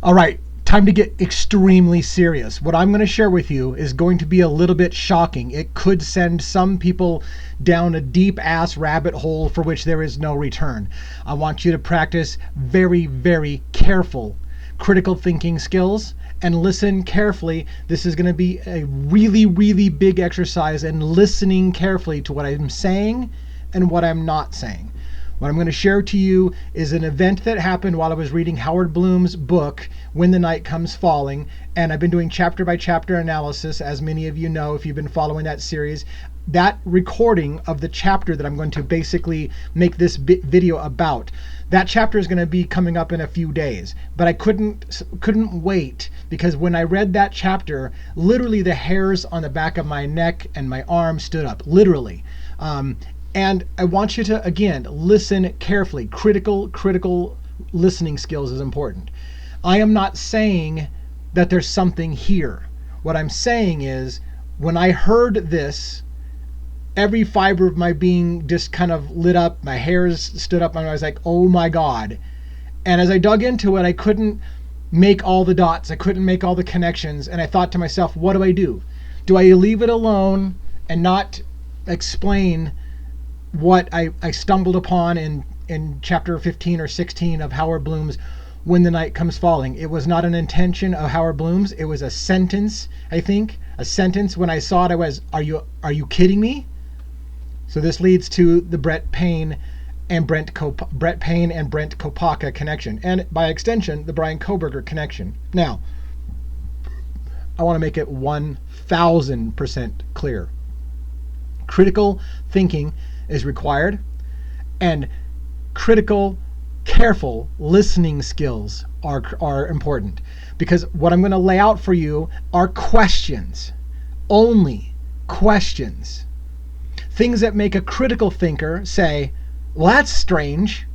All right, time to get extremely serious. What I'm going to share with you is going to be a little bit shocking. It could send some people down a deep ass rabbit hole for which there is no return. I want you to practice very, very careful critical thinking skills and listen carefully. This is going to be a really, really big exercise in listening carefully to what I'm saying and what I'm not saying. What I'm going to share to you is an event that happened while I was reading Howard Bloom's book, When the Night Comes Falling, and I've been doing chapter by chapter analysis, as many of you know if you've been following that series. That recording of the chapter that I'm going to basically make this video about, that chapter is going to be coming up in a few days, but I couldn't wait, because when I read that chapter, literally the hairs on the back of my neck and my arm stood up, literally. And I want you to, again, listen carefully. Critical listening skills is important. I am not saying that there's something here. What I'm saying is, when I heard this, every fiber of my being just kind of lit up. My hairs stood up and I was like, oh my God. And as I dug into it, I couldn't make all the dots. I couldn't make all the connections. And I thought to myself, what do I do? Do I leave it alone and not explain what I stumbled upon in chapter 15 or 16 of Howard Bloom's When the Night Comes Falling? It was not an intention of Howard Bloom's. It was a sentence, I think. A sentence. When I saw it, I was, are you kidding me? So this leads to the Brett Payne and Brent Kopacka connection, and by extension, the Brian Kohberger connection. Now, I want to make it 1,000% clear. Critical thinking is required, and critical, careful listening skills are important, because what I'm going to lay out for you are questions, only questions. Things that make a critical thinker say, well, that's strange.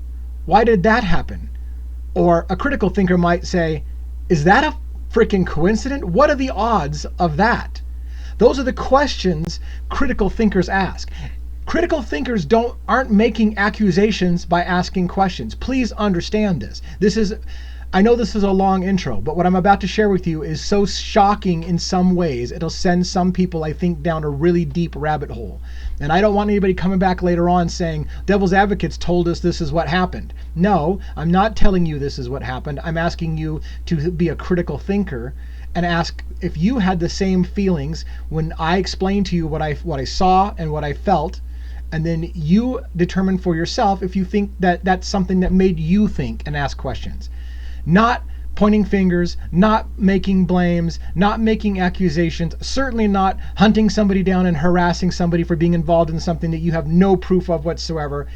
Why did that happen? Or a critical thinker might say, is that a freaking coincidence? What are the odds of that? Those are the questions critical thinkers ask. Critical thinkers aren't making accusations by asking questions. Please understand this. I know this is a long intro, but what I'm about to share with you is so shocking in some ways, it'll send some people, I think, down a really deep rabbit hole. And I don't want anybody coming back later on saying, devil's advocates told us this is what happened. No, I'm not telling you this is what happened. I'm asking you to be a critical thinker and ask if you had the same feelings when I explained to you what I saw and what I felt, and then you determine for yourself if you think that that's something that made you think and ask questions. Not pointing fingers, not making blames, not making accusations, certainly not hunting somebody down and harassing somebody for being involved in something that you have no proof of whatsoever.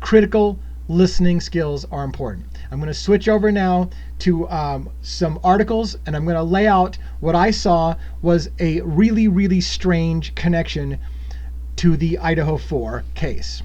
Critical listening skills are important. I'm going to switch over now to some articles, and I'm going to lay out what I saw was a really, really strange connection to the Idaho 4 case.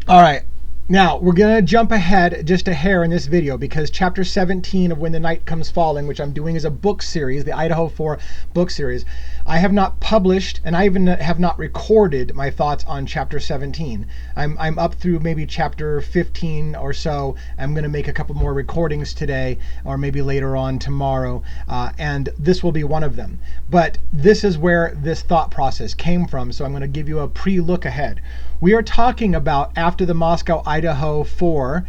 All right. Now, we're going to jump ahead just a hair in this video, because chapter 17 of When the Night Comes Falling, which I'm doing as a book series, the Idaho 4 book series, I have not published, and I even have not recorded my thoughts on chapter 17. I'm up through maybe chapter 15 or so. I'm going to make a couple more recordings today, or maybe later on tomorrow, and this will be one of them. But this is where this thought process came from, so I'm going to give you a pre-look ahead. We are talking about after the Moscow, Idaho 4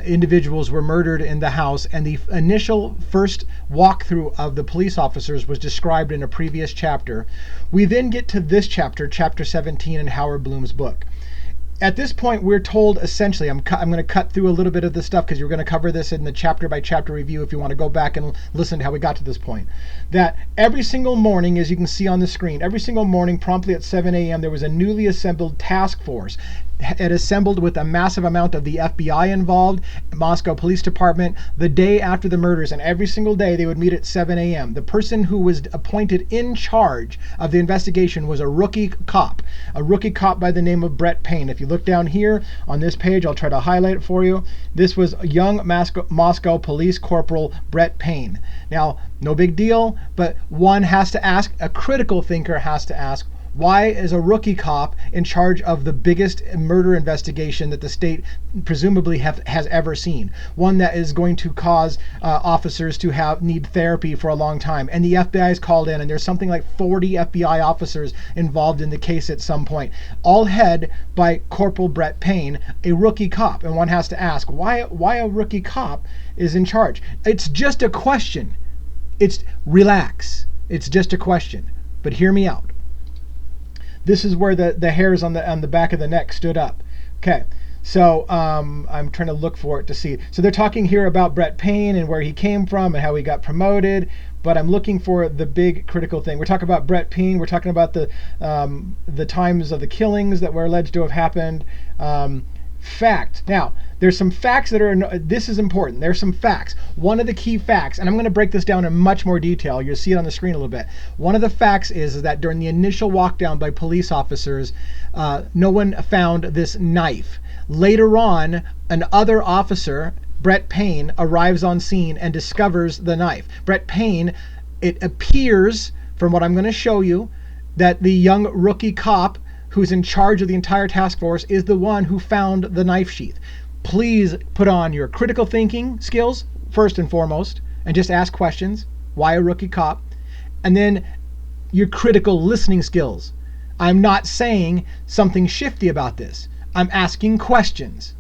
individuals were murdered in the house, and the initial first walkthrough of the police officers was described in a previous chapter. We then get to this chapter, chapter 17 in Howard Bloom's book. At this point, we're told essentially, I'm going to cut through a little bit of this stuff because you're going to cover this in the chapter by chapter review if you want to go back and listen to how we got to this point. That every single morning, as you can see on the screen, every single morning promptly at 7 a.m. there was a newly assembled task force. It assembled with a massive amount of the FBI involved, Moscow Police Department, the day after the murders, and every single day they would meet at 7 a.m. The person who was appointed in charge of the investigation was a rookie cop by the name of Brett Payne. If you look down here on this page, I'll try to highlight it for you. This was young Moscow Police Corporal Brett Payne. Now, no big deal, but one has to ask, a critical thinker has to ask, Why is a rookie cop in charge of the biggest murder investigation that the state presumably has ever seen? One that is going to cause officers to need therapy for a long time. And the FBI is called in, and there's something like 40 FBI officers involved in the case at some point, all head by Corporal Brett Payne, a rookie cop. And one has to ask, why a rookie cop is in charge? It's just a question. Relax. It's just a question. But hear me out. This is where the hairs on the back of the neck stood up. Okay, so I'm trying to look for it to see. So they're talking here about Brett Payne and where he came from and how he got promoted. But I'm looking for the big critical thing. We're talking about Brett Payne. We're talking about the times of the killings that were alleged to have happened. Fact. Now, there's some facts that are, this is important. There's some facts. One of the key facts, and I'm going to break this down in much more detail. You'll see it on the screen a little bit. One of the facts is that during the initial walk down by police officers, no one found this knife. Later on, an other officer, Brett Payne, arrives on scene and discovers the knife. Brett Payne, it appears, from what I'm going to show you, that the young rookie cop who's in charge of the entire task force is the one who found the knife sheath. Please put on your critical thinking skills first and foremost and just ask questions. Why a rookie cop? And then your critical listening skills. I'm not saying something shifty about this. I'm asking questions.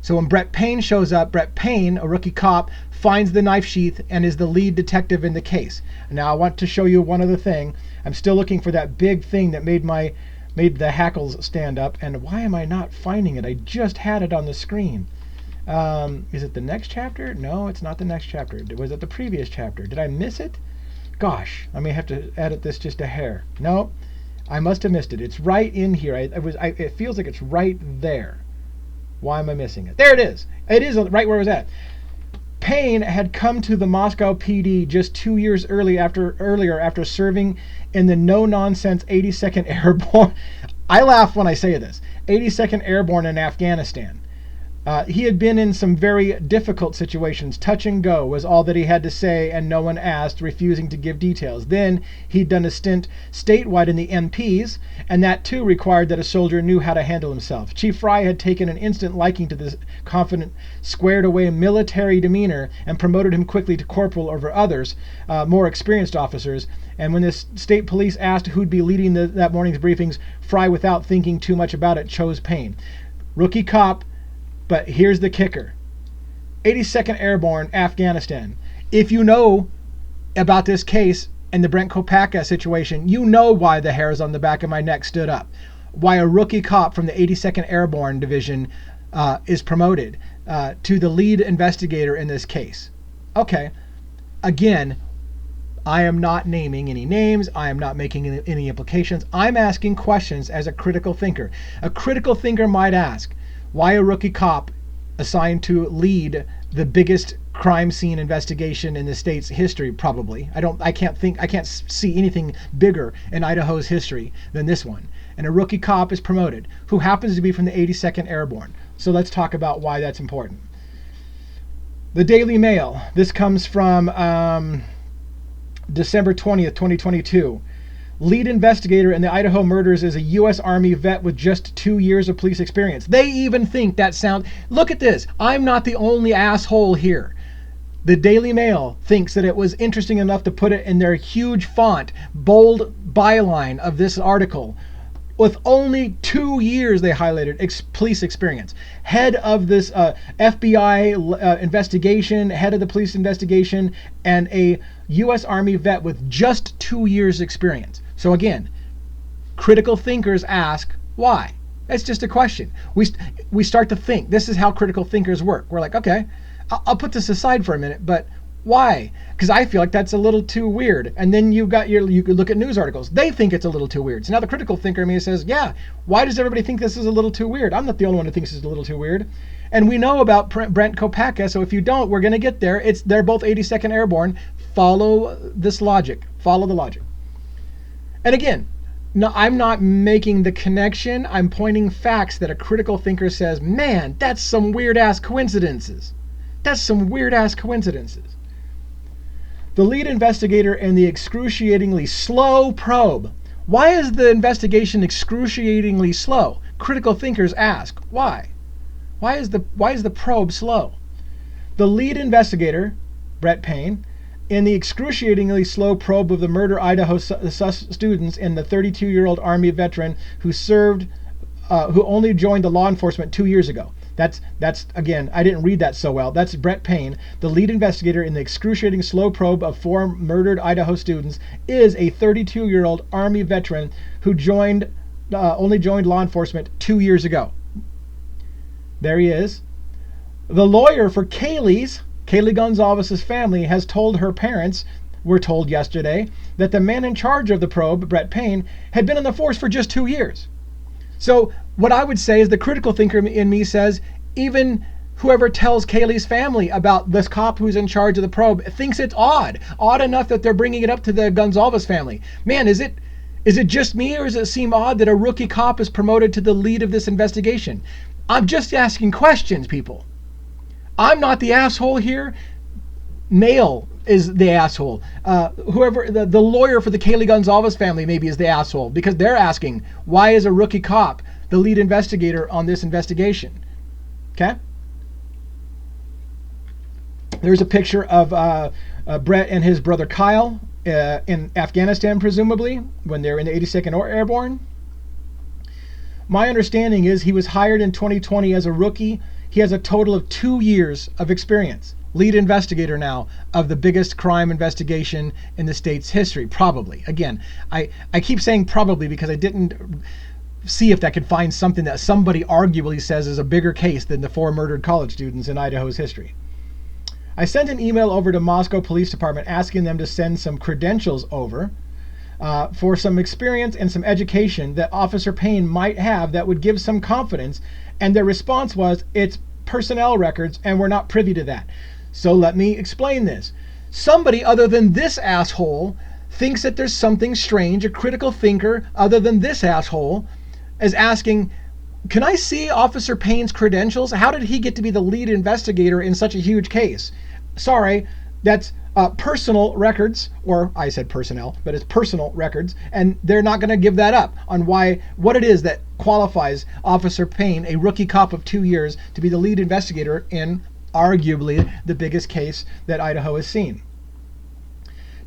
So when Brett Payne shows up, Brett Payne, a rookie cop, finds the knife sheath and is the lead detective in the case. Now I want to show you one other thing. I'm still looking for that big thing that made the hackles stand up. And why am I not finding it? I just had it on the screen. Is it the next chapter? No, it's not the next chapter. Was it the previous chapter? Did I miss it? Gosh, I may have to edit this just a hair. No, I must have missed it. It's right in here. It feels like it's right there. Why am I missing it? There it is. It is right where it was at. Payne had come to the Moscow PD just 2 years earlier after serving in the no-nonsense 82nd Airborne. I laugh when I say this. 82nd Airborne in Afghanistan. He had been in some very difficult situations. Touch and go was all that he had to say, and no one asked, refusing to give details. Then he'd done a stint statewide in the MPs, and that too required that a soldier knew how to handle himself. Chief Fry had taken an instant liking to this confident, squared-away military demeanor and promoted him quickly to corporal over others, more experienced officers. And when the state police asked who'd be leading that morning's briefings, Fry, without thinking too much about it, chose Payne. Rookie cop. But here's the kicker. 82nd Airborne, Afghanistan. If you know about this case and the Brent Kopacka situation, you know why the hairs on the back of my neck stood up. Why a rookie cop from the 82nd Airborne Division is promoted to the lead investigator in this case. Okay. Again, I am not naming any names. I am not making any implications. I'm asking questions as a critical thinker. A critical thinker might ask, why a rookie cop assigned to lead the biggest crime scene investigation in the state's history? Probably. I can't see anything bigger in Idaho's history than this one. And a rookie cop is promoted, who happens to be from the 82nd Airborne. So let's talk about why that's important. The Daily Mail. This comes from December 20th, 2022. Lead investigator in the Idaho murders is a U.S. Army vet with just 2 years of police experience. They even think that sounds... Look at this. I'm not the only asshole here. The Daily Mail thinks that it was interesting enough to put it in their huge font, bold byline of this article. With only 2 years, they highlighted police experience. Head of this FBI investigation, head of the police investigation, and a U.S. Army vet with just 2 years experience. So again, critical thinkers ask, why? It's just a question. We start to think. This is how critical thinkers work. We're like, okay, I'll put this aside for a minute, but why? Because I feel like that's a little too weird. And then you could look at news articles. They think it's a little too weird. So now the critical thinker in me says, yeah, why does everybody think this is a little too weird? I'm not the only one who thinks it's a little too weird. And we know about Brent Kopacka, so if you don't, we're going to get there. They're both 82nd Airborne. Follow this logic. Follow the logic. And again, no, I'm not making the connection. I'm pointing facts that a critical thinker says, man, that's some weird-ass coincidences. That's some weird-ass coincidences. The lead investigator in the excruciatingly slow probe Why is the investigation excruciatingly slow? Critical thinkers ask, why? Why is the probe slow? The lead investigator, Brett Payne, in the excruciatingly slow probe of the murder Idaho students and the 32-year-old Army veteran who only joined the law enforcement 2 years ago. That's again, I didn't read that so well. That's Brett Payne, the lead investigator in the excruciating slow probe of 4 murdered Idaho students, is a 32-year-old Army veteran who only joined law enforcement 2 years ago. There he is. The lawyer for Kaylee Gonzalez's family has told her parents, we're told yesterday, that the man in charge of the probe, Brett Payne, had been in the force for just 2 years. So what I would say is the critical thinker in me says even whoever tells Kaylee's family about this cop who's in charge of the probe thinks it's odd enough that they're bringing it up to the Gonzalez family. Man, is it just me, or does it seem odd that a rookie cop is promoted to the lead of this investigation? I'm just asking questions, people. I'm not the asshole here. Nail is the asshole. Whoever the lawyer for the Kaylee Gonzalez family maybe is the asshole, because they're asking, why is a rookie cop the lead investigator on this investigation? Okay. There's a picture of Brett and his brother Kyle in Afghanistan, presumably, when they're in the 82nd Airborne. My understanding is he was hired in 2020 as a rookie. He has a total of 2 years of experience. Lead investigator now of the biggest crime investigation in the state's history, probably. Again, I keep saying probably because I didn't see if I could find something that somebody arguably says is a bigger case than the 4 murdered college students in Idaho's history. I sent an email over to Moscow Police Department asking them to send some credentials over for some experience and some education that Officer Payne might have that would give some confidence, and their response was, it's personnel records and we're not privy to that. So let me explain this. Somebody other than this asshole thinks that there's something strange. A critical thinker other than this asshole is asking, can I see Officer Payne's credentials? How did he get to be the lead investigator in such a huge case? Sorry, that's personal records, or I said personnel, but it's personal records, and they're not going to give that up on what it is that qualifies Officer Payne, a rookie cop of 2 years, to be the lead investigator in arguably the biggest case that Idaho has seen.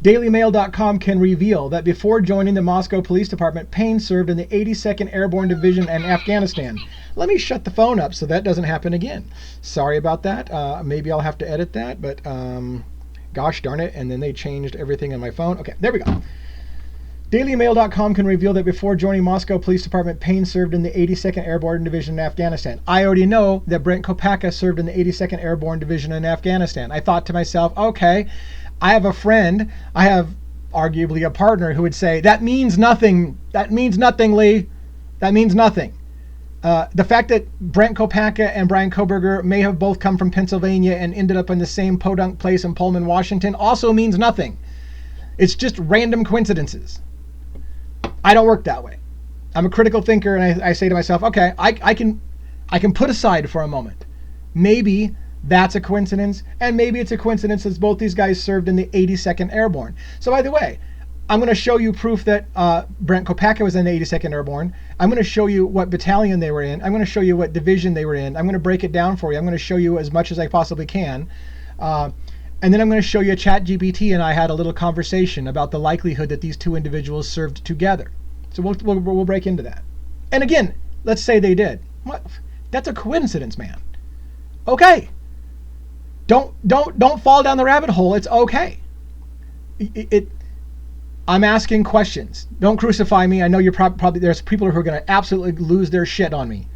DailyMail.com can reveal that before joining the Moscow Police Department, Payne served in the 82nd Airborne Division in Afghanistan. Let me shut the phone up so that doesn't happen again. Sorry about that. Maybe I'll have to edit that, but gosh darn it. And then they changed everything on my phone. Okay, there we go. DailyMail.com can reveal that before joining Moscow Police Department, Payne served in the 82nd Airborne Division in Afghanistan. I already know that Brent Kopacka served in the 82nd Airborne Division in Afghanistan. I thought to myself, okay, I have a friend, I have arguably a partner who would say, that means nothing. That means nothing, Lee. That means nothing. The fact that Brent Kopacka and Brian Kohberger may have both come from Pennsylvania and ended up in the same podunk place in Pullman, Washington also means nothing. It's just random coincidences. I don't work that way. I'm a critical thinker, and I say to myself, okay, I can put aside for a moment. Maybe that's a coincidence, and maybe it's a coincidence that both these guys served in the 82nd Airborne. So by the way, I'm going to show you proof that Brent Kopacka was in the 82nd Airborne. I'm going to show you what battalion they were in. I'm going to show you what division they were in. I'm going to break it down for you. I'm going to show you as much as I possibly can. And then I'm going to show you ChatGPT, and I had a little conversation about the likelihood that these two individuals served together. So we'll break into that. And again, let's say they did. What? That's a coincidence, man. Okay. Don't fall down the rabbit hole. It's okay. I'm asking questions. Don't crucify me. I know you're probably there's people who are going to absolutely lose their shit on me.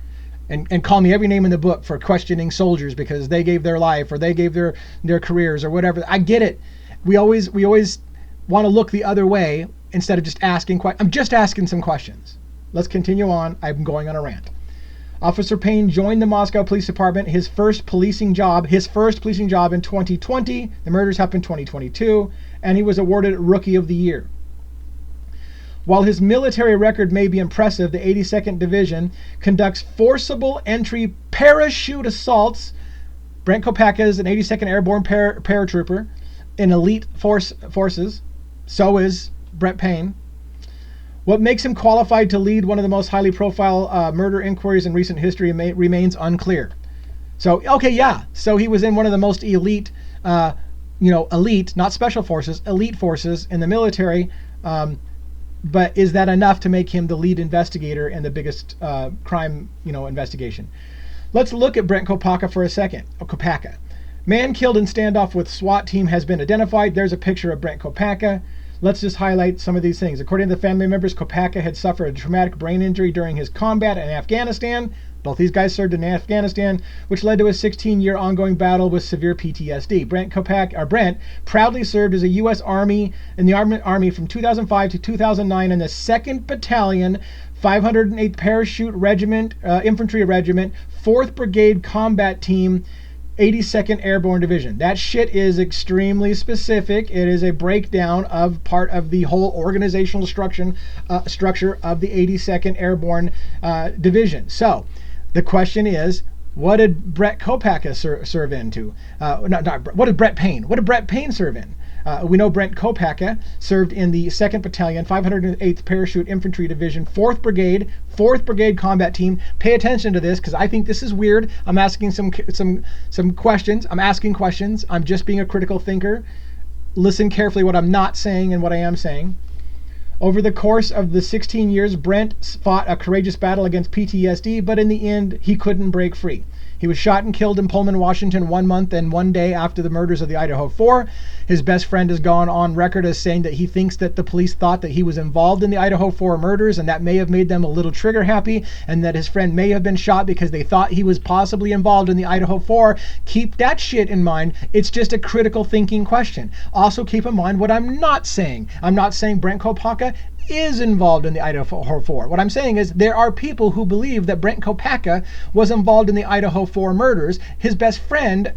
And call me every name in the book for questioning soldiers because they gave their life or they gave their careers or whatever. I get it. We always want to look the other way instead of just asking questions. I'm just asking some questions. Let's continue on. I'm going on a rant. Officer Payne joined the Moscow Police Department, his first policing job in 2020. The murders happened in 2022, and he was awarded Rookie of the Year. While his military record may be impressive, the 82nd Division conducts forcible entry parachute assaults. Brent Kopacka is an 82nd Airborne paratrooper in elite forces. So is Brett Payne. What makes him qualified to lead one of the most highly profile murder inquiries in recent history remains unclear. So, okay, yeah. So he was in one of the most elite, elite, not special forces, elite forces in the military. But is that enough to make him the lead investigator in the biggest crime, investigation? Let's look at Brent Kopacka for a second. Kopacka. Man killed in standoff with SWAT team has been identified. There's a picture of Brent Kopacka. Let's just highlight some of these things. According to the family members, Kopacka had suffered a traumatic brain injury during his combat in Afghanistan. Both these guys served in Afghanistan, which led to a 16-year ongoing battle with severe PTSD. Brent proudly served as a U.S. Army in the Army from 2005 to 2009 in the 2nd Battalion, 508th Parachute Regiment, Infantry Regiment, 4th Brigade Combat Team, 82nd Airborne Division. That shit is extremely specific. It is a breakdown of part of the whole organizational structure of the 82nd Airborne Division. So the question is, what did Brett Kopacka serve into? What did Brett Payne? What did Brett Payne serve in? We know Brent Kopacka served in the 2nd Battalion, 508th Parachute Infantry Division, 4th Brigade Combat Team. Pay attention to this because I think this is weird. I'm asking some questions. I'm asking questions. I'm just being a critical thinker. Listen carefully what I'm not saying and what I am saying. Over the course of the 16 years, Brent fought a courageous battle against PTSD, but in the end, he couldn't break free. He was shot and killed in Pullman, Washington 1 month and 1 day after the murders of the Idaho 4. His best friend has gone on record as saying that he thinks that the police thought that he was involved in the Idaho 4 murders and that may have made them a little trigger happy, and that his friend may have been shot because they thought he was possibly involved in the Idaho 4. Keep that shit in mind. It's just a critical thinking question. Also keep in mind what I'm not saying. I'm not saying Brent Kopacka is involved in the Idaho 4. What I'm saying is there are people who believe that Brent Kopacka was involved in the Idaho 4 murders. His best friend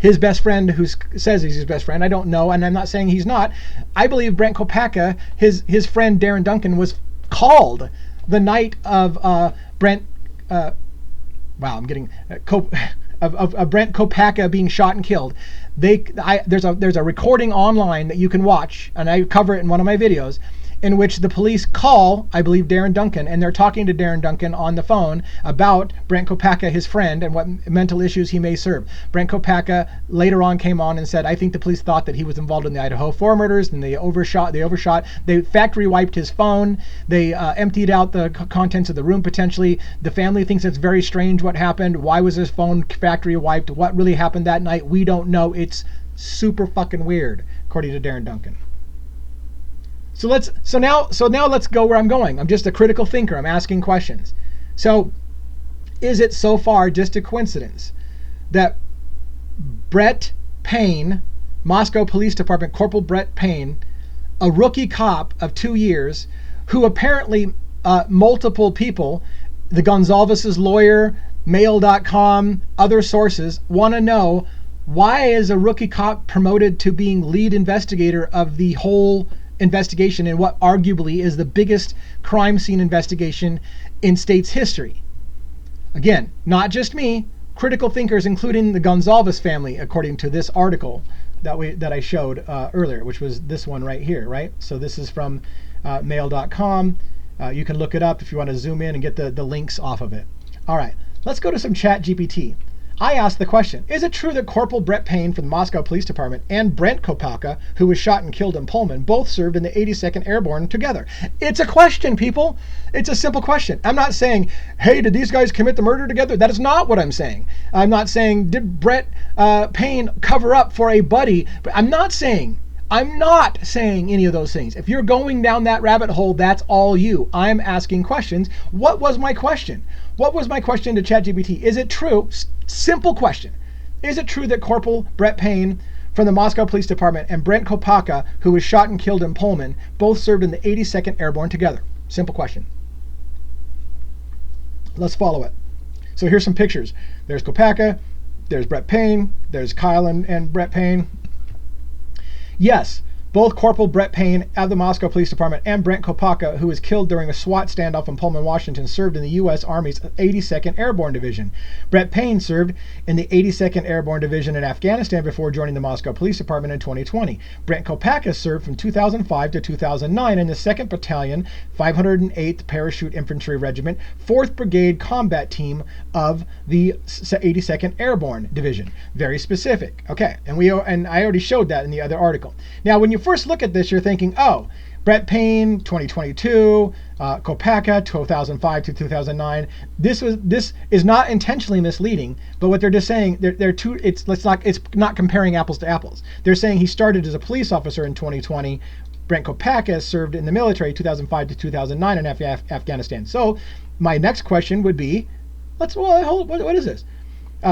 who says he's his best friend, I don't know, and I'm not saying he's not. I believe Brent Kopacka, his friend Darren Duncan, was called the night of Brent Kopacka being shot and killed. There's a recording online that you can watch, and I cover it in one of my videos, in which the police call, I believe, Darren Duncan, and they're talking to Darren Duncan on the phone about Brent Kopacka, his friend, and what mental issues he may serve. Brent Kopacka later on came on and said, I think the police thought that he was involved in the Idaho 4 murders, and they overshot. They factory wiped his phone. They emptied out the contents of the room potentially. The family thinks it's very strange what happened. Why was his phone factory wiped? What really happened that night? We don't know. It's super fucking weird, according to Darren Duncan. So now let's go where I'm going. I'm just a critical thinker. I'm asking questions. So is it so far just a coincidence that Brett Payne, Moscow Police Department Corporal Brett Payne, a rookie cop of 2 years, who apparently multiple people, the Gonzalez's lawyer, Mail.com, other sources, want to know, why is a rookie cop promoted to being lead investigator of the whole investigation in what arguably is the biggest crime scene investigation in state's history? Again, not just me, critical thinkers, including the Gonzalez family, according to this article that I showed earlier, which was this one right here, right? So this is from mail.com. You can look it up if you want to zoom in and get the links off of it. All right, let's go to some chat GPT. I asked the question, is it true that Corporal Brett Payne from the Moscow Police Department and Brent Kopacka, who was shot and killed in Pullman, both served in the 82nd Airborne together? It's a question, people. It's a simple question. I'm not saying, hey, did these guys commit the murder together? That is not what I'm saying. I'm not saying, did Brett Payne cover up for a buddy? But I'm not saying any of those things. If you're going down that rabbit hole, that's all you. I'm asking questions. What was my question? What was my question to ChatGPT? Is it true? Simple question. Is it true that Corporal Brett Payne from the Moscow Police Department and Brent Kopacka, who was shot and killed in Pullman, both served in the 82nd Airborne together? Simple question. Let's follow it. So here's some pictures. There's Kopacka, there's Brett Payne, there's Kyle and Brett Payne. Yes, Both Corporal Brett Payne of the Moscow Police Department and Brent Kopacka, who was killed during a SWAT standoff in Pullman, Washington, served in the U.S. Army's 82nd Airborne Division. Brett Payne served in the 82nd Airborne Division in Afghanistan before joining the Moscow Police Department in 2020. Brent Kopacka served from 2005 to 2009 in the 2nd Battalion, 508th Parachute Infantry Regiment, 4th Brigade Combat Team of the 82nd Airborne Division. Very specific. Okay, and I already showed that in the other article. Now, when you first look at this, you're thinking, oh, Brett Payne, 2022, Kopacka, 2005 to 2009. This is not intentionally misleading, but what they're just saying, they're two. It's not comparing apples to apples. They're saying he started as a police officer in 2020. Brent Kopacka served in the military 2005 to 2009 in Afghanistan. So my next question would be, what is this?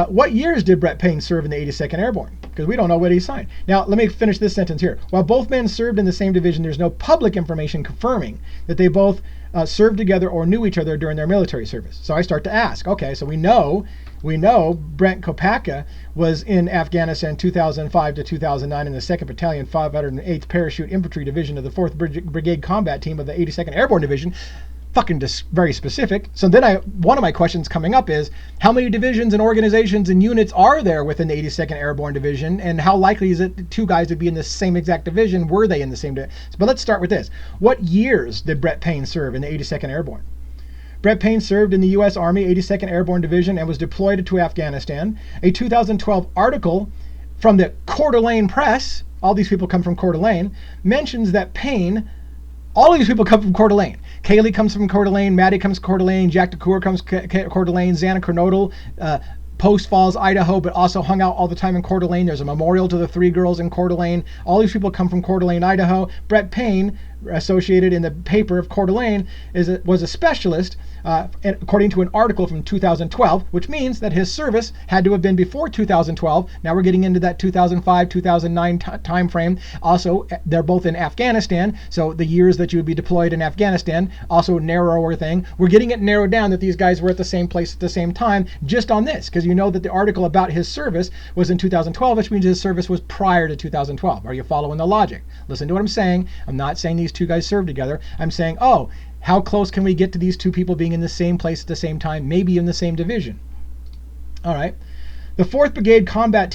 What years did Brett Payne serve in the 82nd Airborne? Because we don't know what he signed. Now, let me finish this sentence here. While both men served in the same division, there's no public information confirming that they both served together or knew each other during their military service. So I start to ask, okay, so we know Brent Kopacka was in Afghanistan 2005 to 2009 in the 2nd Battalion, 508th Parachute Infantry Division of the 4th Brigade Combat Team of the 82nd Airborne Division. Fucking very specific. So then one of my questions coming up is, how many divisions and organizations and units are there within the 82nd Airborne Division, and how likely is it two guys to be in the same exact division? Were they in the same division? But let's start with this. What years did Brett Payne serve in the 82nd Airborne? Brett Payne served in the U.S. Army 82nd Airborne Division and was deployed to Afghanistan. A 2012 article from the Coeur d'Alene Press, all these people come from Coeur d'Alene, mentions that Payne, all of these people come from Coeur d'Alene. Kaylee comes from Coeur d'Alene, Maddie comes from Coeur d'Alene, Jack DeCoeur comes from Coeur d'Alene, Xana Kernodle, Post Falls, Idaho, but also hung out all the time in Coeur d'Alene. There's a memorial to the 3 girls in Coeur d'Alene. All these people come from Coeur d'Alene, Idaho. Brett Payne, associated in the paper of Coeur d'Alene, was a specialist, according to an article from 2012, which means that his service had to have been before 2012. Now we're getting into that 2005, 2009 time frame. Also, they're both in Afghanistan, so the years that you would be deployed in Afghanistan, also a narrower thing. We're getting it narrowed down that these guys were at the same place at the same time, just on this, because you know that the article about his service was in 2012, which means his service was prior to 2012. Are you following the logic? Listen to what I'm saying. I'm not saying these two guys served together. I'm saying, oh, how close can we get to these two people being in the same place at the same time, maybe in the same division? All right. The 4th Brigade Combat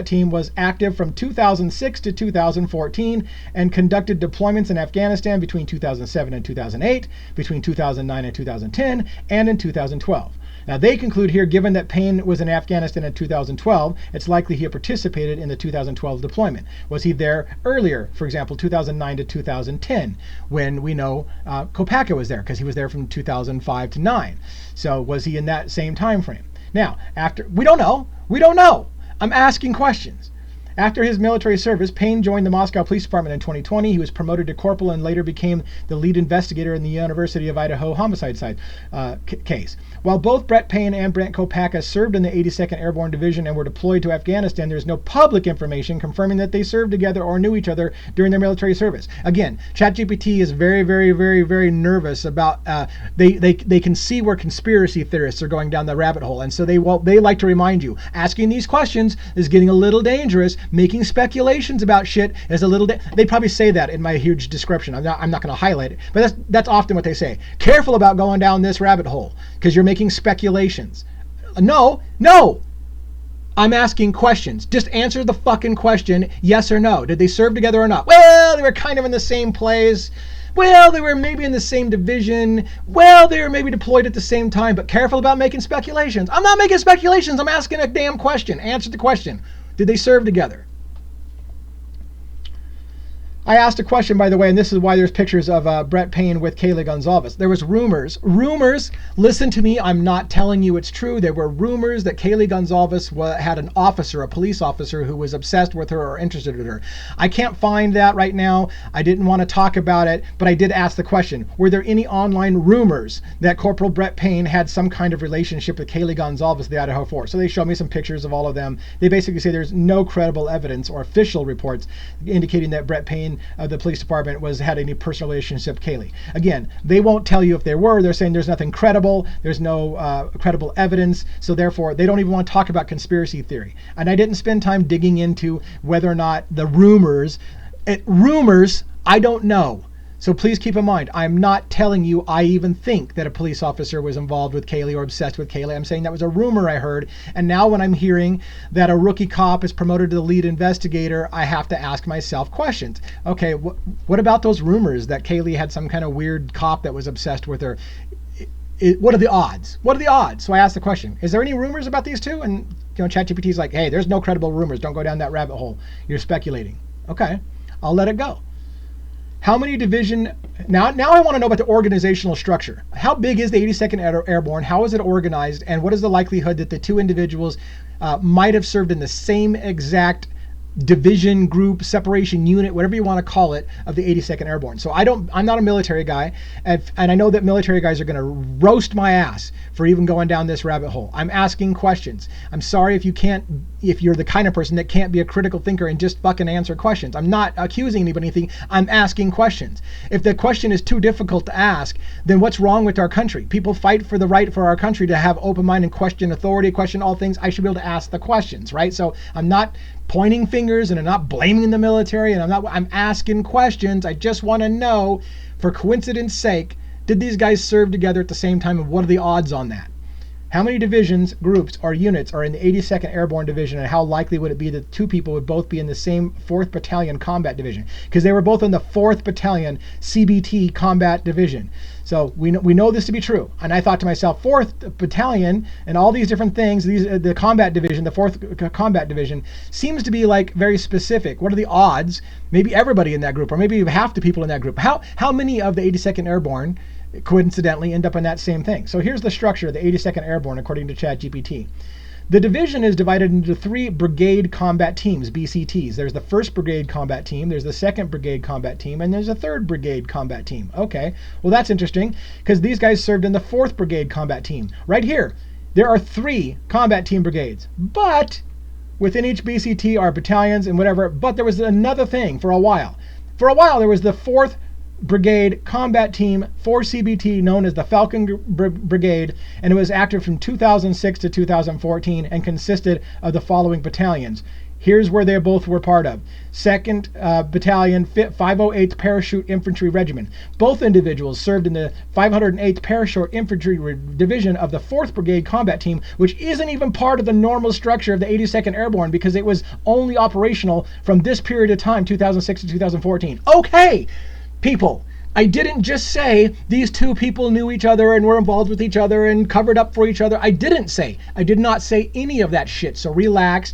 Team was active from 2006 to 2014 and conducted deployments in Afghanistan between 2007 and 2008, between 2009 and 2010, and in 2012. Now, they conclude here, given that Payne was in Afghanistan in 2012, it's likely he participated in the 2012 deployment. Was he there earlier, for example, 2009 to 2010, when we know Kopacka was there, because he was there from 2005 to 9. So was he in that same time frame? Now, we don't know. I'm asking questions. After his military service, Payne joined the Moscow Police Department in 2020. He was promoted to corporal and later became the lead investigator in the University of Idaho homicide case. While both Brett Payne and Brent Kopacka served in the 82nd Airborne Division and were deployed to Afghanistan, there's no public information confirming that they served together or knew each other during their military service. Again, ChatGPT is very, very, very, very nervous about, they can see where conspiracy theorists are going down the rabbit hole. And so they like to remind you, asking these questions is getting a little dangerous. Making speculations about shit is a little. They probably say that in my huge description. I'm not going to highlight it, but that's often what they say. Careful about going down this rabbit hole because you're making speculations. No. I'm asking questions. Just answer the fucking question, yes or no. Did they serve together or not? Well, they were kind of in the same place. Well, they were maybe in the same division. Well, they were maybe deployed at the same time, but careful about making speculations. I'm not making speculations. I'm asking a damn question. Answer the question. Did they serve together? I asked a question, by the way, and this is why there's pictures of Brett Payne with Kaylee Gonzalez. There was rumors, listen to me, I'm not telling you it's true. There were rumors that Kaylee Gonzalez had an officer, a police officer, who was obsessed with her or interested in her. I can't find that right now. I didn't want to talk about it, but I did ask the question. Were there any online rumors that Corporal Brett Payne had some kind of relationship with Kaylee Gonzalez, the Idaho 4? So they showed me some pictures of all of them. They basically say there's no credible evidence or official reports indicating that Brett Payne battalion of the police department had any personal relationship with Kaylee. Again, they won't tell you if there were. They're saying there's nothing credible. There's no credible evidence. So therefore, they don't even want to talk about conspiracy theory. And I didn't spend time digging into whether or not the rumors, I don't know. So please keep in mind, I'm not telling you I even think that a police officer was involved with Kaylee or obsessed with Kaylee. I'm saying that was a rumor I heard. And now when I'm hearing that a rookie cop is promoted to the lead investigator, I have to ask myself questions. Okay, what about those rumors that Kaylee had some kind of weird cop that was obsessed with her? What are the odds? What are the odds? So I asked the question, is there any rumors about these two? And ChatGPT is like, hey, there's no credible rumors. Don't go down that rabbit hole. You're speculating. Okay, I'll let it go. How many division, now I want to know about the organizational structure. How big is the 82nd Airborne? How is it organized? And what is the likelihood that the two individuals might have served in the same exact division, group, separation unit, whatever you want to call it, of the 82nd Airborne? So I'm not a military guy, and I know that military guys are going to roast my ass for even going down this rabbit hole. I'm asking questions. I'm sorry if you're the kind of person that can't be a critical thinker and just fucking answer questions. I'm not accusing anybody of anything. I'm asking questions. If the question is too difficult to ask, then what's wrong with our country? People fight for the right for our country to have open mind and question authority, question all things. I should be able to ask the questions, right? So I'm not pointing fingers and I'm not blaming the military, and I'm asking questions. I just want to know, for coincidence sake, did these guys serve together at the same time, and what are the odds on that? How many divisions, groups, or units are in the 82nd Airborne Division, and how likely would it be that two people would both be in the same 4th Battalion Combat Division? Because they were both in the 4th Battalion CBT Combat Division. So we know this to be true. And I thought to myself, 4th Battalion and all these different things, the Combat Division, the 4th Combat Division, seems to be like very specific. What are the odds? Maybe everybody in that group, or maybe half the people in that group. How many of the 82nd Airborne coincidentally end up in that same thing? So here's the structure of the 82nd Airborne according to ChatGPT. The division is divided into 3 brigade combat teams, BCTs. There's the 1st Brigade Combat Team, there's the 2nd Brigade Combat Team, and there's a 3rd Brigade Combat Team. Okay, well that's interesting, because these guys served in the 4th Brigade Combat Team. Right here, there are 3 combat team brigades, but within each BCT are battalions and whatever, but there was another thing for a while. For a while there was the 4th Brigade Combat Team for CBT, known as the Falcon Brigade, and it was active from 2006 to 2014 and consisted of the following battalions. Here's where they both were part of. 2nd Battalion, 508th Parachute Infantry Regiment. Both individuals served in the 508th Parachute Infantry Division of the 4th Brigade Combat Team, which isn't even part of the normal structure of the 82nd Airborne because it was only operational from this period of time, 2006 to 2014. Okay! People, I didn't just say these two people knew each other and were involved with each other and covered up for each other. I did not say any of that shit. So relax,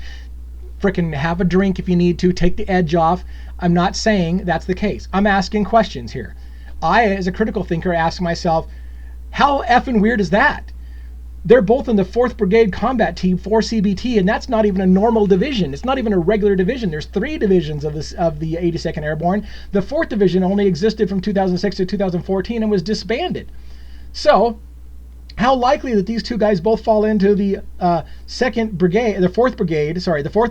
frickin' have a drink if you need to, take the edge off. I'm not saying that's the case. I'm asking questions here. I, as a critical thinker, ask myself, how effing weird is that? They're both in the 4th Brigade Combat Team for CBT, and that's not even a normal division. It's not even a regular division. There's 3 divisions of the 82nd Airborne. The 4th Division only existed from 2006 to 2014 and was disbanded. So, how likely that these two guys both fall into the 4th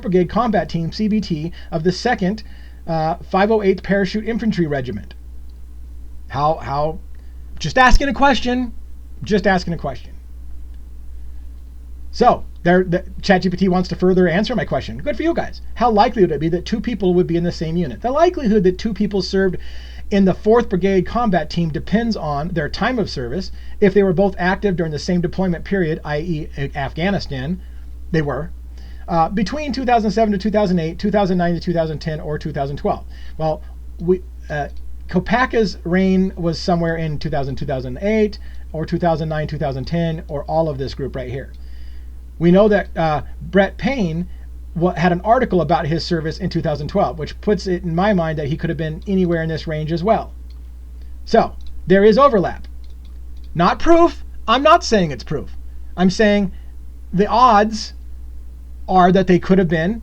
Brigade Combat Team, CBT, of the 2nd 508th Parachute Infantry Regiment? How? Just asking a question. Just asking a question. So, ChatGPT wants to further answer my question. Good for you guys. How likely would it be that 2 people would be in the same unit? The likelihood that 2 people served in the 4th Brigade Combat Team depends on their time of service. If they were both active during the same deployment period, i.e. Afghanistan, they were, between 2007 to 2008, 2009 to 2010, or 2012. Well, Kopacka's reign was somewhere in 2008, or 2009, 2010, or all of this group right here. We know that Brett Payne had an article about his service in 2012, which puts it in my mind that he could have been anywhere in this range as well. So, there is overlap. Not proof. I'm not saying it's proof. I'm saying the odds are that they could have been,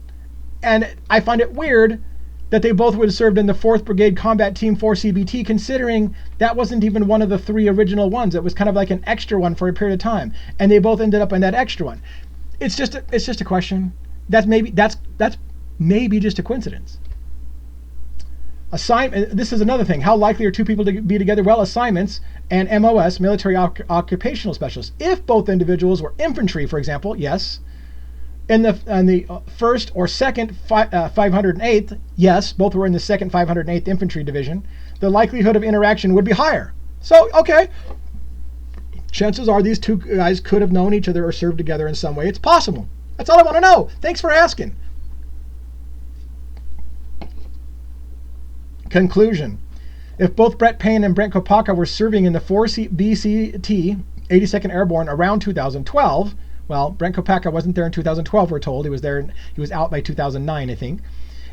and I find it weird that they both would have served in the 4th Brigade Combat Team for CBT, considering that wasn't even one of the 3 original ones. It was kind of like an extra one for a period of time, and they both ended up in that extra one. It's just a question. That's maybe just a coincidence. This is another thing. How likely are two people to be together? Well, assignments and MOS, military occupational specialists. If both individuals were infantry, for example, yes. In the 1st or 2nd 508th, yes, both were in the 2nd 508th Infantry Division, the likelihood of interaction would be higher. So, okay, chances are these two guys could have known each other or served together in some way. It's possible. That's all I want to know. Thanks for asking. Conclusion. If both Brett Payne and Brent Kopacka were serving in the 4BCT, 82nd Airborne, around 2012, well, Brent Kopacka wasn't there in 2012, we're told. He was out by 2009, I think.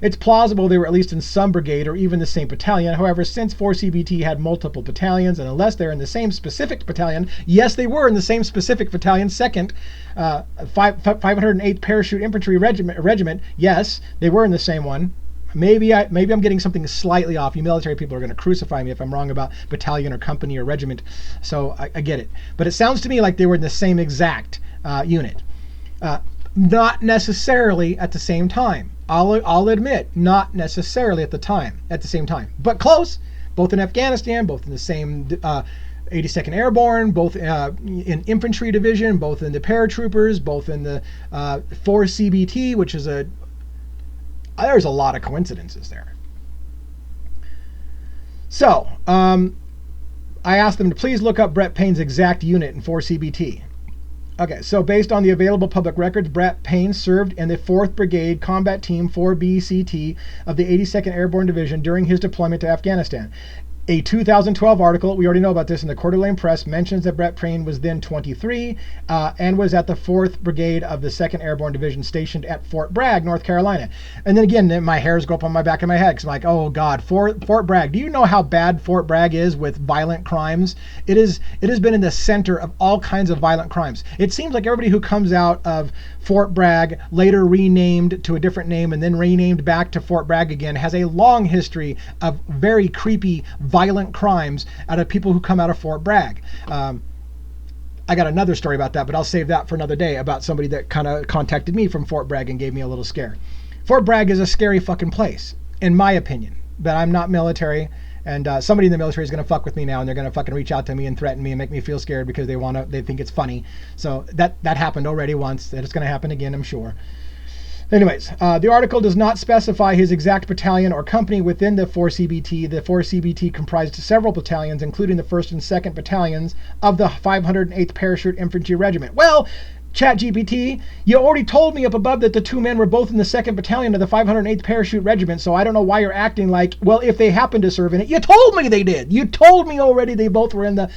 It's plausible they were at least in some brigade or even the same battalion. However, since 4CBT had multiple battalions, and unless they're in the same specific battalion, yes, they were in the same specific battalion, 2nd 508th Parachute Infantry Regiment, yes, they were in the same one. Maybe I'm getting something slightly off. You military people are going to crucify me if I'm wrong about battalion or company or regiment. So I get it. But it sounds to me like they were in the same exact unit. Not necessarily at the same time. I'll admit, not necessarily at the same time. But close. Both in Afghanistan, both in the same 82nd Airborne, both in infantry division, both in the paratroopers, both in the 4CBT, which is there's a lot of coincidences there. So, I asked them to please look up Brett Payne's exact unit in 4CBT. Okay, so based on the available public records, Brett Payne served in the 4th Brigade Combat Team 4BCT of the 82nd Airborne Division during his deployment to Afghanistan. A 2012 article, we already know about this in the Coeur d'Alene Press, mentions that Brett Payne was then 23 and was at the 4th Brigade of the 2nd Airborne Division stationed at Fort Bragg, North Carolina. And then again, my hairs go up on my back of my head because I'm like, oh God, Fort Bragg. Do you know how bad Fort Bragg is with violent crimes? It has been in the center of all kinds of violent crimes. It seems like everybody who comes out of Fort Bragg, later renamed to a different name and then renamed back to Fort Bragg again, has a long history of very creepy, violent crimes out of people who come out of Fort Bragg. I got another story about that, but I'll save that for another day, about somebody that kind of contacted me from Fort Bragg and gave me a little scare. Fort Bragg is a scary fucking place, in my opinion, but I'm not military, and somebody in the military is going to fuck with me now, and they're going to fucking reach out to me and threaten me and make me feel scared because they think it's funny. So that happened already once, and it's going to happen again, I'm sure. Anyways, the article does not specify his exact battalion or company within the 4CBT. The 4CBT comprised several battalions, including the 1st and 2nd battalions of the 508th Parachute Infantry Regiment. Well, ChatGPT, you already told me up above that the two men were both in the 2nd Battalion of the 508th Parachute Regiment, so I don't know why you're acting like, well, if they happen to serve in it. You told me they did. You told me already they both were in the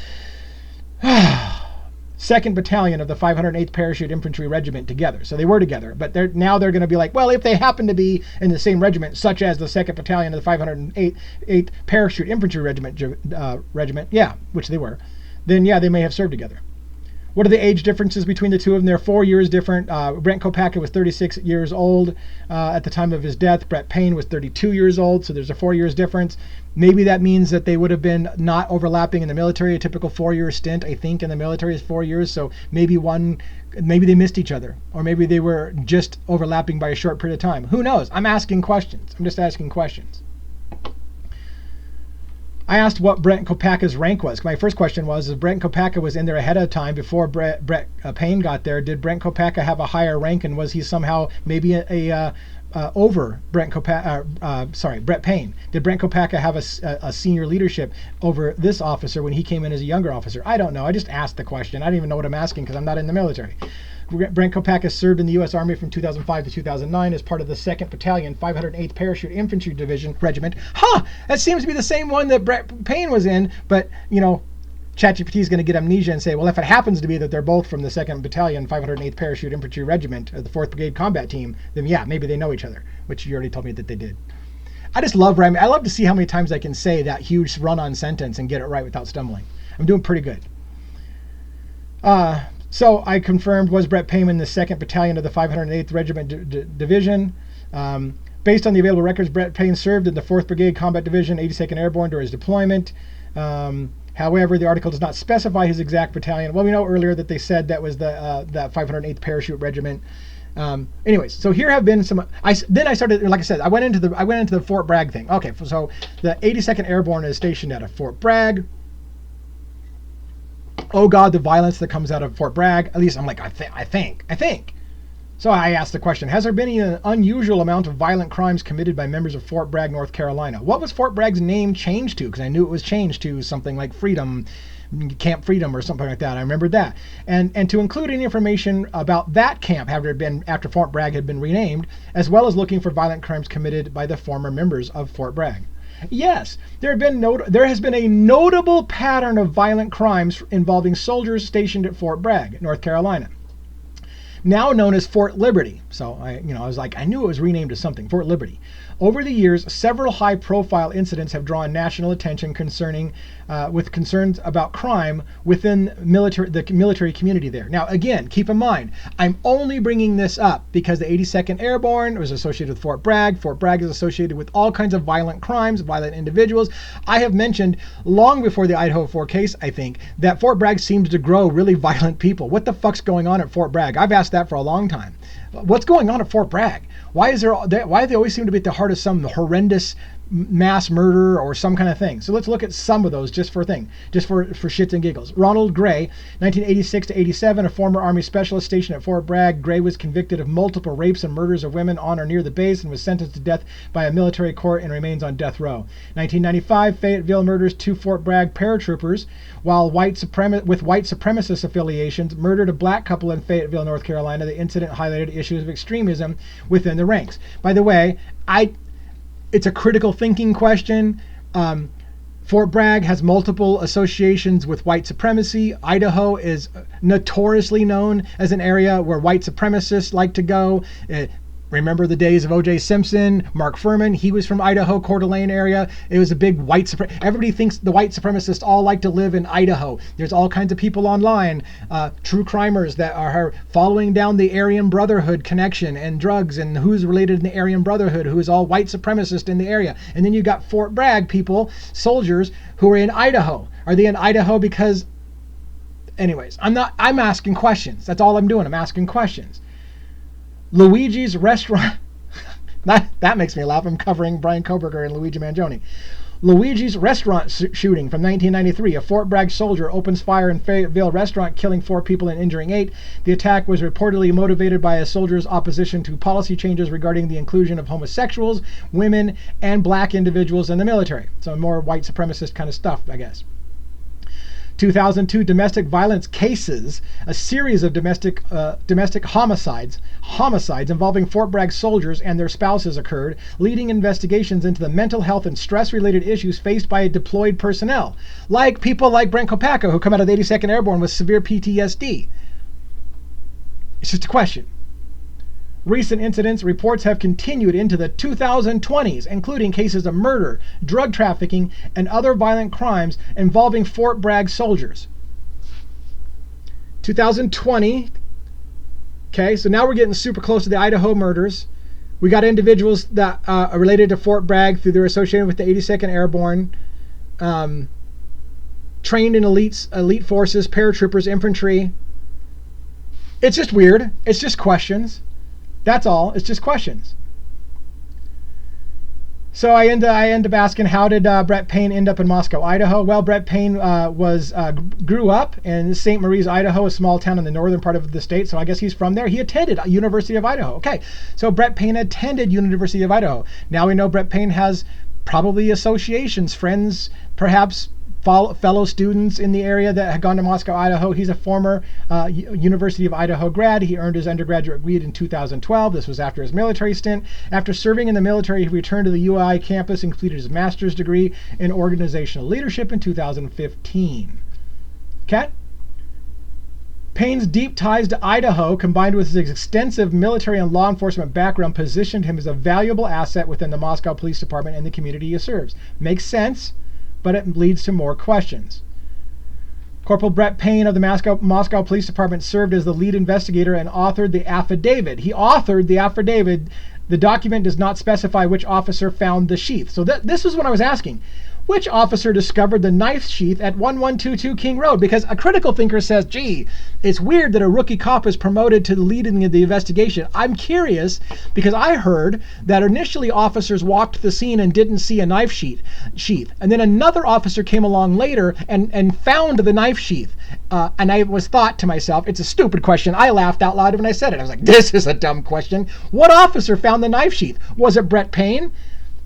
2nd Battalion of the 508th Parachute Infantry Regiment together. So they were together, but now they're going to be like, well, if they happen to be in the same regiment, such as the 2nd Battalion of the 508th Parachute Infantry Regiment, yeah, which they were, then yeah, they may have served together. What are the age differences between the two of them? They're 4 years different. Brent Kopacka was 36 years old at the time of his death. Brett Payne was 32 years old, so there's a 4 years difference. Maybe that means that they would have been not overlapping in the military. A typical 4-year stint, I think, in the military is 4 years, so maybe they missed each other, or maybe they were just overlapping by a short period of time. Who knows? I'm asking questions. I'm just asking questions. I asked what Brent Kopacka's rank was. My first question was, if Brent Kopacka was in there ahead of time before Brett Payne got there, did Brent Kopacka have a higher rank, and was he somehow maybe over Brett Payne? Did Brent Kopacka have a senior leadership over this officer when he came in as a younger officer? I don't know. I just asked the question. I don't even know what I'm asking because I'm not in the military. Brent Kopacka served in the U.S. Army from 2005 to 2009 as part of the 2nd Battalion, 508th Parachute Infantry Division Regiment. That seems to be the same one that Brett Payne was in, but, you know, ChatGPT is going to get amnesia and say, well, if it happens to be that they're both from the 2nd Battalion, 508th Parachute Infantry Regiment, the 4th Brigade Combat Team, then yeah, maybe they know each other, which you already told me that they did. I just love rhyming. I love to see how many times I can say that huge run-on sentence and get it right without stumbling. I'm doing pretty good. So I confirmed, was Brett Payne in the 2nd Battalion of the 508th Regiment Division. Based on the available records, Brett Payne served in the 4th Brigade Combat Division, 82nd Airborne during his deployment. However, the article does not specify his exact battalion. Well, we know earlier that they said that was the 508th Parachute Regiment. Anyways, so here have been some. Then I started, like I said, I went into the Fort Bragg thing. Okay, so the 82nd Airborne is stationed at a Fort Bragg. Oh God, the violence that comes out of Fort Bragg. At least I'm like, I think. So I asked the question: has there been an unusual amount of violent crimes committed by members of Fort Bragg, North Carolina? What was Fort Bragg's name changed to? Because I knew it was changed to something like Freedom. Camp Freedom or something like that. I remembered that. And to include any information about that camp after Fort Bragg had been renamed, as well as looking for violent crimes committed by the former members of Fort Bragg. Yes, there has been a notable pattern of violent crimes involving soldiers stationed at Fort Bragg, North Carolina, now known as Fort Liberty. So I was like, I knew it was renamed to something, Fort Liberty. Over the years, several high-profile incidents have drawn national attention with concerns about crime within the military community there. Now, again, keep in mind, I'm only bringing this up because the 82nd Airborne was associated with Fort Bragg. Fort Bragg is associated with all kinds of violent crimes, violent individuals. I have mentioned long before the Idaho 4 case, I think, that Fort Bragg seems to grow really violent people. What the fuck's going on at Fort Bragg? I've asked that for a long time. What's going on at Fort Bragg? Why do they always seem to be at the heart of some horrendous mass murder or some kind of thing? So let's look at some of those just for shits and giggles. Ronald Gray, 1986 to 87, a former Army specialist stationed at Fort Bragg. Gray was convicted of multiple rapes and murders of women on or near the base and was sentenced to death by a military court and remains on death row. 1995, Fayetteville murders 2 Fort Bragg paratroopers while white supremacist affiliations murdered a black couple in Fayetteville, North Carolina. The incident highlighted issues of extremism within the ranks. By the way, it's a critical thinking question. Fort Bragg has multiple associations with white supremacy. Idaho is notoriously known as an area where white supremacists like to go. Remember the days of O.J. Simpson, Mark Furman? He was from Idaho, Coeur d'Alene area. It was a big everybody thinks the white supremacists all like to live in Idaho. There's all kinds of people online, true crimers that are following down the Aryan Brotherhood connection and drugs and who's related in the Aryan Brotherhood, who is all white supremacist in the area. And then you got Fort Bragg people, soldiers who are in Idaho. Are they in Idaho because... Anyways, I'm asking questions. That's all I'm doing. I'm asking questions. Luigi's Restaurant. that makes me laugh. I'm covering Brian Kohberger and Luigi Mangione. Luigi's Restaurant shooting from 1993. A Fort Bragg soldier opens fire in Fayetteville restaurant, killing 4 people and injuring 8. The attack was reportedly motivated by a soldier's opposition to policy changes regarding the inclusion of homosexuals, women, and black individuals in the military. So more white supremacist kind of stuff, I guess. 2002 domestic violence cases, a series of domestic homicides involving Fort Bragg soldiers and their spouses occurred, leading investigations into the mental health and stress-related issues faced by deployed personnel, like people like Brent Kopacka, who come out of the 82nd Airborne with severe PTSD. It's just a question. Recent incidents reports have continued into the 2020s, including cases of murder, drug trafficking, and other violent crimes involving Fort Bragg soldiers. 2020. Okay, so now we're getting super close to the Idaho murders. We got individuals that are related to Fort Bragg through their association with the 82nd Airborne, trained in elite forces, paratroopers, infantry. It's just weird. It's just questions. That's all. It's just questions. So I end up asking, how did Brett Payne end up in Moscow, Idaho? Well, Brett Payne grew up in St. Maries, Idaho, a small town in the northern part of the state. So I guess he's from there. He attended University of Idaho. Okay, so Brett Payne attended University of Idaho. Now we know Brett Payne has probably associations, friends, perhaps fellow students in the area that had gone to Moscow, Idaho. He's a former University of Idaho grad. He earned his undergraduate degree in 2012. This was after his military stint. After serving in the military, he returned to the UI campus and completed his master's degree in organizational leadership in 2015. Okay? Payne's deep ties to Idaho, combined with his extensive military and law enforcement background, positioned him as a valuable asset within the Moscow Police Department and the community he serves. Makes sense, but it leads to more questions. Corporal Brett Payne of the Moscow Police Department served as the lead investigator and authored the affidavit. He authored the affidavit. The document does not specify which officer found the sheath. So this was what I was asking. Which officer discovered the knife sheath at 1122 King Road? Because a critical thinker says, gee, it's weird that a rookie cop is promoted to the leading of the investigation. I'm curious because I heard that initially officers walked the scene and didn't see a knife sheath. And then another officer came along later and found the knife sheath. And I was thought to myself, it's a stupid question. I laughed out loud when I said it. I was like, this is a dumb question. What officer found the knife sheath? Was it Brett Payne?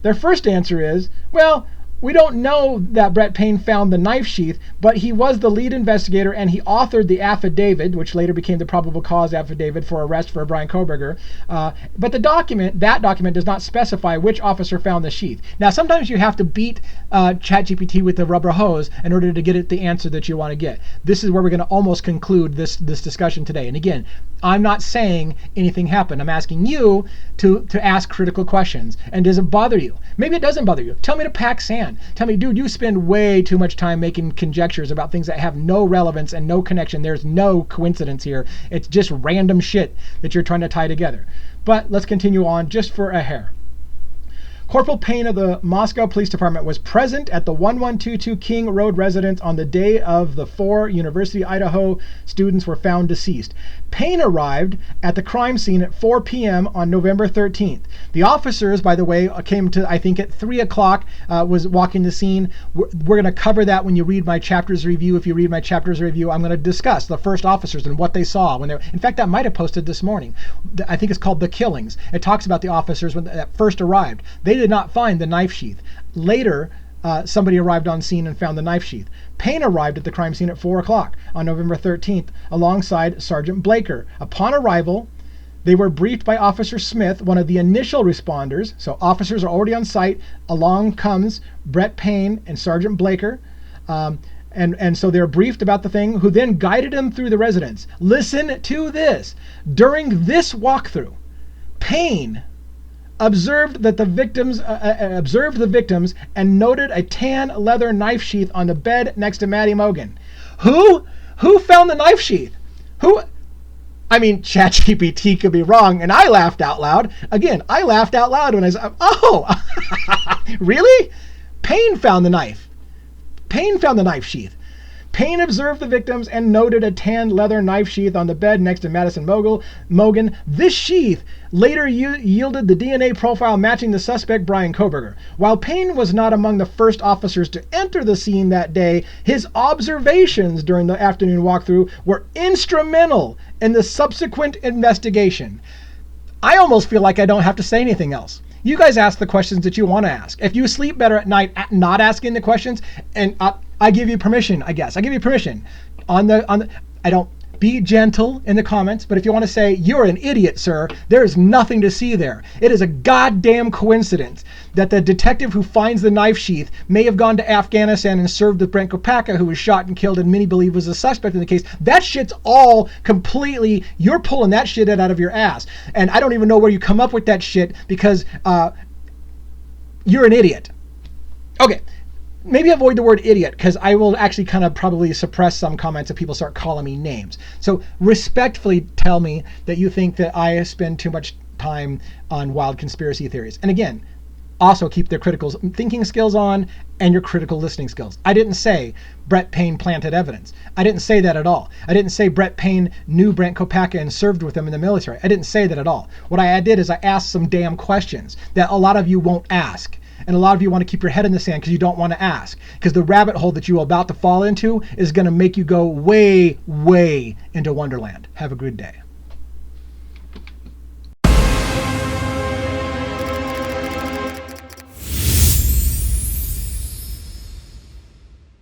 Their first answer is, well, we don't know that Brett Payne found the knife sheath, but he was the lead investigator and he authored the affidavit, which later became the probable cause affidavit for arrest for Brian Kohberger. But that document does not specify which officer found the sheath. Now, sometimes you have to beat ChatGPT with the rubber hose in order to get it the answer that you want to get. This is where we're going to almost conclude this discussion today. And again, I'm not saying anything happened. I'm asking you to ask critical questions. And does it bother you? Maybe it doesn't bother you. Tell me to pack sand. Tell me, dude, you spend way too much time making conjectures about things that have no relevance and no connection. There's no coincidence here. It's just random shit that you're trying to tie together. But let's continue on just for a hair. Corporal Payne of the Moscow Police Department was present at the 1122 King Road residence on the day of the 4 University Idaho students were found deceased. Payne arrived at the crime scene at 4 p.m. on November 13th. The officers, by the way, came to, I think, at 3 o'clock, was walking the scene. We're going to cover that when you read my chapter's review. If you read my chapter's review, I'm going to discuss the first officers and what they saw. In fact, that might have posted this morning. I think it's called The Killings. It talks about the officers when that first arrived. They did not find the knife sheath. Later, somebody arrived on scene and found the knife sheath. Payne arrived at the crime scene at 4 o'clock on November 13th alongside Sergeant Blaker. Upon arrival, they were briefed by Officer Smith, one of the initial responders. So officers are already on site. Along comes Brett Payne and Sergeant Blaker. And so they're briefed about the thing, who then guided them through the residence. Listen to this. During this walkthrough, Payne observed the victims and noted a tan leather knife sheath on the bed next to Maddie Mogan. Who found the knife sheath? ChatGPT could be wrong, and I laughed out loud. Again, I laughed out loud when I said, oh, really? Payne found the knife. Payne found the knife sheath. Payne observed the victims and noted a tan leather knife sheath on the bed next to Madison Mogan. This sheath later yielded the DNA profile matching the suspect, Brian Kohberger. While Payne was not among the first officers to enter the scene that day, his observations during the afternoon walkthrough were instrumental in the subsequent investigation. I almost feel like I don't have to say anything else. You guys ask the questions that you want to ask. If you sleep better at night at not asking the questions, and I give you permission, I guess. I give you permission. I don't be gentle in the comments, but if you want to say, you're an idiot, sir, there is nothing to see there. It is a goddamn coincidence that the detective who finds the knife sheath may have gone to Afghanistan and served with Brent Kopacka, who was shot and killed and many believe was a suspect in the case. That shit's all completely, you're pulling that shit out of your ass. And I don't even know where you come up with that shit because you're an idiot. Okay. Maybe avoid the word idiot, because I will actually kind of probably suppress some comments if people start calling me names. So respectfully tell me that you think that I spend too much time on wild conspiracy theories. And again, also keep their critical thinking skills on and your critical listening skills. I didn't say Brett Payne planted evidence. I didn't say that at all. I didn't say Brett Payne knew Brent Kopacka and served with him in the military. I didn't say that at all. What I did is I asked some damn questions that a lot of you won't ask. And a lot of you want to keep your head in the sand because you don't want to ask. Because the rabbit hole that you're about to fall into is going to make you go way, way into Wonderland. Have a good day.